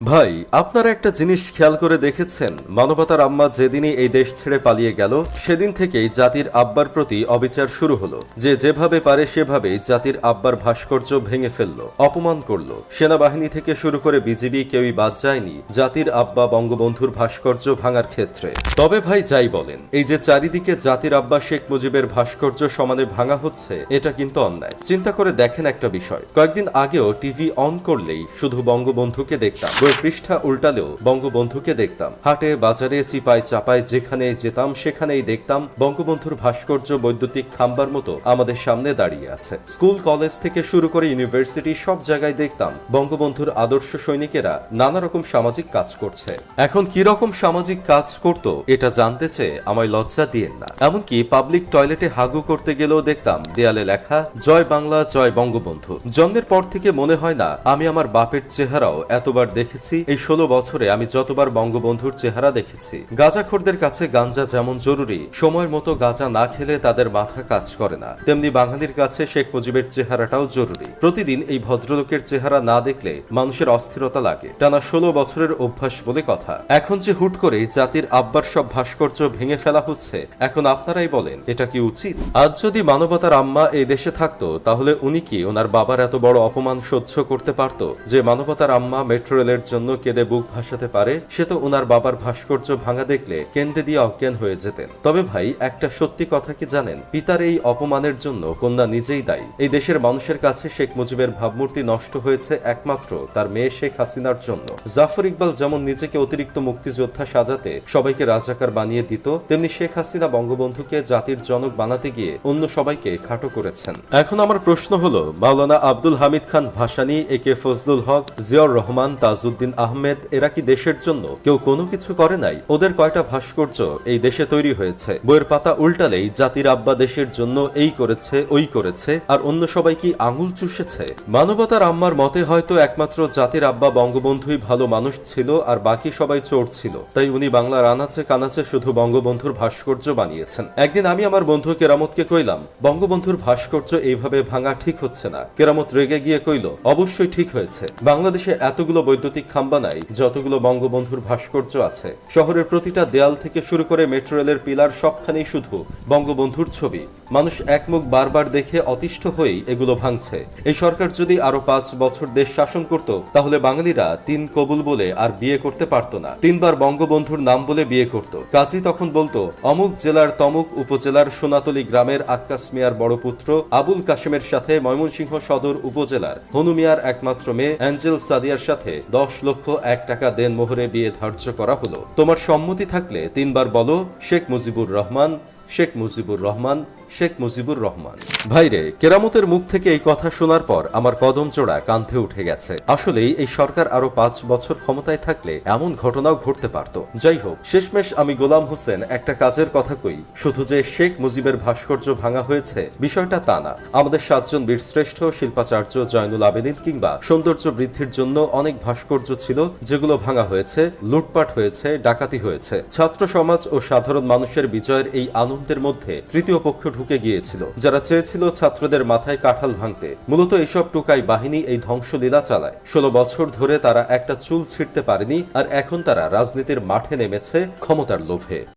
ভাই, আপনারা একটা জিনিস খেয়াল করে দেখেছেন? মানবতার আম্মা যেদিনই এই দেশ ছেড়ে পালিয়ে গেল, সেদিন থেকেই জাতির আব্বার প্রতি অবিচার শুরু হলো। যে যেভাবে পারে সেভাবেই জাতির আব্বার ভাস্কর্য ভেঙে ফেললো, অপমান করলো। সেনাবাহিনী থেকে শুরু করে বিজিবি কেউই বাদ যায়নি জাতির আব্বা বঙ্গবন্ধুর ভাস্কর্য ভাঙার ক্ষেত্রে। তবে ভাই যাই বলেন, এই যে চারিদিকে জাতির আব্বা শেখ মুজিবের ভাস্কর্য সমানে ভাঙা হচ্ছে, এটা কিন্তু অন্যায়। চিন্তা করে দেখেন একটা বিষয়, কয়েকদিন আগেও টিভি অন করলেই শুধু বঙ্গবন্ধুকে দেখতাম, পৃষ্ঠা উল্টালেও বঙ্গবন্ধুকে দেখতাম। হাটে বাজারে চিপায় চাপায় যেখানে যেতাম সেখানেই দেখতাম বঙ্গবন্ধুর ভাস্কর্য বৈদ্যুতিক খাম্বার মতো আমাদের সামনে দাঁড়িয়ে আছে। স্কুল কলেজ থেকে শুরু করে ইউনিভার্সিটি সব জায়গায় দেখতাম বঙ্গবন্ধুর আদর্শ সৈনিকেরা নানা রকম সামাজিক কাজ করছে। এখন কি রকম সামাজিক কাজ করত এটা জানতে চেয়ে আমায় লজ্জা দিয়েন না। এমনকি পাবলিক টয়লেটে হাগু করতে গেলেও দেখতাম দেয়ালে লেখা জয় বাংলা জয় বঙ্গবন্ধু। জন্মের পর থেকে মনে হয় না আমি আমার বাপের চেহারাও এতবার দেখেছি এই 16 বছরে আমি যতবার বঙ্গবন্ধুর চেহারা দেখেছি। গাঁজাখোরদের কাছে গাঞ্জা যেমন জরুরি, সময়ের মতো গাঁজা না খেলে তাদের মাথা কাজ করে না, তেমনি বাঙালির কাছে শেখ মুজিবের চেহারাটাও জরুরি। প্রতিদিন এই ভদ্রলোকের চেহারা না দেখলে মানুষের অস্থিরতা লাগে। টানা 16 বছরের অভ্যাস বলে কথা। এখন যে হুট করে জাতির আব্বার সব ভাস্কর্য ভেঙে ফেলা হচ্ছে, এখন আপনারাই বলেন এটা কি উচিত? আজ যদি মানবতার আম্মা এই দেশে থাকতো, তাহলে উনি কি ওনার বাবার এত বড় অপমান সহ্য করতে পারতো? যে মানবতার আম্মা মেট্রো রেলের জন্য কেঁদে বুক ভাসাতে পারে, সে তো ওনার বাবার ভাস্কর্য ভাঙা দেখলে কেঁদে দিয়ে অজ্ঞান হয়ে যেতেন। তবে ভাই, একটা সত্যি কথা কি জানেন? পিতার এই অপমানের জন্য কন্যা নিজেই দায়ী। এই দেশের মানুষের কাছে শেখ মুজিবের ভাবমূর্তি নষ্ট হয়েছে একমাত্র তার মেয়ে শেখ হাসিনার জন্য। জাফর ইকবাল যেমন নিজেকে অতিরিক্ত মুক্তিযোদ্ধা সাজাতে সবাইকে রাজাকার বানিয়ে দিত, তেমনি শেখ হাসিনা বঙ্গবন্ধুকে জাতির জনক বানাতে গিয়ে অন্য সবাইকে খাটো করেছেন। এখন আমার প্রশ্ন হলো, মাওলানা আব্দুল হামিদ খান ভাসানী, একে ফজলুল হক, জিয়াউর রহমান, তাজউদ্দিন আহমেদ, এরা কি দেশের জন্য কেউ কোনো কিছু করে নাই? ওদের কয়টা ভাস্কর্য এই দেশে তৈরি হয়েছে? বইয়ের পাতা উল্টালেই জাতির আব্বা দেশের জন্য এই করেছে ওই করেছে, আর অন্য সবাই কি আঙুল চুষেছে? মানবতার আম্মার মতে হয়তো একমাত্র জাতির আব্বা বঙ্গবন্ধুই ভালো মানুষ ছিল আর বাকি সবাই চোর ছিল, তাই উনি বাংলার আনাচে কানাচে শুধু বঙ্গবন্ধুর ভাস্কর্য বানিয়েছেন। একদিন আমি আমার বন্ধু কেরামতকে কইলাম, বঙ্গবন্ধুর ভাস্কর্য এইভাবে ভাঙা ঠিক হচ্ছে না। কেরামত রেগে গিয়ে কইল, অবশ্যই ঠিক হয়েছে। বাংলাদেশে এতগুলো বৈদ্যুতিক খাম্বা নাই যতগুলো বঙ্গবন্ধুর ভাস্কর্য আছে। শহরের প্রতিটা দেয়াল থেকে শুরু করে মেট্রো রেলের পিলার সবখানেই শুধু বঙ্গবন্ধুর ছবি। মানুষ একমুখ বারবার দেখে অতিষ্ঠ হয়েই এগুলো ভাঙছে। এই সরকার যদি আরো 5 বছর দেশ শাসন করত, তাহলে বাঙালিরা 3 কবুল বলে আর বিয়ে করতে পারত না, 3 বার বঙ্গবন্ধুর নাম বলে বিয়ে করত। কাজী তখন বলতো, অমুক জেলার তমুক উপজেলার সোনাতলী গ্রামের আক্কাস মিয়ার বড় পুত্র আবুল কাশেমের সাথে ময়মনসিংহ সদর উপজেলার হনু মিয়ার একমাত্র মেয়ে অ্যাঞ্জেল সাদিয়ার সাথে 10 লক্ষ 1 টাকা দেন মোহরে বিয়ে ধার্য করা হলো। তোমার সম্মতি থাকলে 3 বার বলো শেখ মুজিবুর রহমান, শেখ মুজিবুর রহমান, শেখ মুজিবুর রহমান। ভাইরে, কেরামতের মুখ থেকে এই কথা শোনার পর আমার কদম জোড়া কাঁধে উঠে গেছে। আসলেই এই সরকার আরো 5 বছর ক্ষমতায় থাকলে এমন ঘটনাও ঘটতে পারত। যাই হোক, শেষমেশ আমি গোলাম হোসেন একটা কাজের কথা কই, শুধু যে শেখ মুজিবের ভাস্কর্য ভাঙা হয়েছে বিষয়টা তা না। আমাদের 7 জন বীরশ্রেষ্ঠ শিল্পাচার্য জয়নুল আবেদিন কিংবা সৌন্দর্য বৃদ্ধির জন্য অনেক ভাস্কর্য ছিল যেগুলো ভাঙা হয়েছে, লুটপাট হয়েছে, ডাকাতি হয়েছে। ছাত্র সমাজ ও সাধারণ মানুষের বিজয়ের এই আনন্দের মধ্যে তৃতীয় পক্ষ ঢুকে গিয়েছিল, যারা চেয়েছিল ছাত্রদের মাথায় কাঁঠাল ভাঙতে। মূলত এইসব টোকাই বাহিনী এই ধ্বংসলীলা চালায়। 16 বছর ধরে তারা একটা চুল ছিঁড়তে পারেনি, আর এখন তারা রাজনীতির মাঠে নেমেছে ক্ষমতার লোভে।